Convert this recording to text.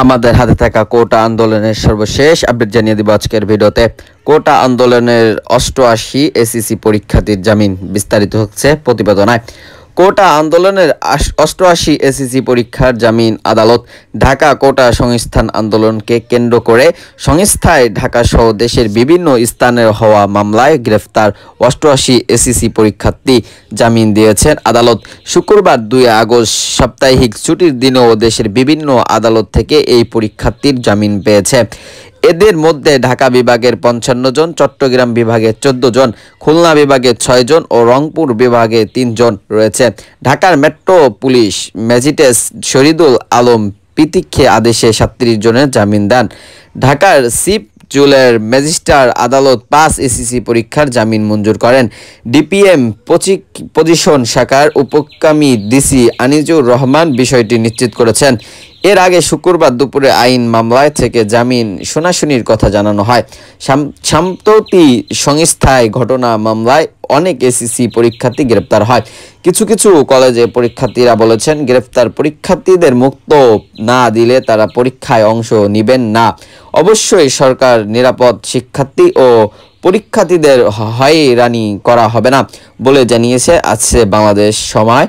আমাদের হাতে থাকা কোটা আন্দোলনের সর্বশেষ আপডেট জানিয়ে দিব আজকের ভিডিওতে। কোটা আন্দোলনের 88 এসএসসি পরীক্ষার্থীর জামিন, বিস্তারিত হচ্ছে প্রতিবেদনায়। কোটা আন্দোলনের 88 এসএসসি পরীক্ষার জামিন আদালত। ঢাকা কোটা সংস্থান আন্দোলনকে কেন্দ্র করে সংস্থায় ঢাকা সহ দেশের বিভিন্ন স্থানের হওয়া মামলায় গ্রেফতার 88 এসএসসি পরীক্ষার্থী জামিন দিয়েছেন আদালত। শুক্রবার 2 আগস্ট সাপ্তাহিক ছুটির দিনেও দেশের বিভিন্ন আদালত থেকে এই পরীক্ষার্থীর জামিন পেয়েছে। এদের মধ্যে ঢাকা বিভাগের 55 জন, চট্টগ্রাম বিভাগে 14 জন, খুলনা বিভাগে 6 জন ও রংপুর বিভাগে 3 জন রয়েছে। ঢাকার metro police magistrate Shahidul Alam প্রতীক্ষে আদেশে 37 জনের জামিন দেন। ঢাকার চিফ জুয়েলের ম্যাজিস্ট্রেট আদালত 5 এসএসসি পরীক্ষার জামিন মঞ্জুর করেন। ডিপিএম পজিশন শাখার উপকামী ডিসি আনিজুর রহমান বিষয়টি নিশ্চিত করেছেন। এর আগে শুক্রবার দুপুরে আইন মামলায় থেকে জামিন শুনাশুনির কথা জানানো হয়। সম্প্রতি সংস্থায় ঘটনা মামলায় অনেক এসএসসি পরীক্ষার্থী গ্রেপ্তার হয়। কিছু কিছু কলেজে পরীক্ষার্থীরা বলেছেন, গ্রেপ্তার পরীক্ষার্থীদের মুক্ত না দিলে তারা পরীক্ষায় অংশ নেবেন না। অবশ্যই সরকার নিরাপদ শিক্ষার্থী ও পরীক্ষার্থীদের হয়রানি করা হবে না বলে জানিয়েছে। আছে বাংলাদেশ সময়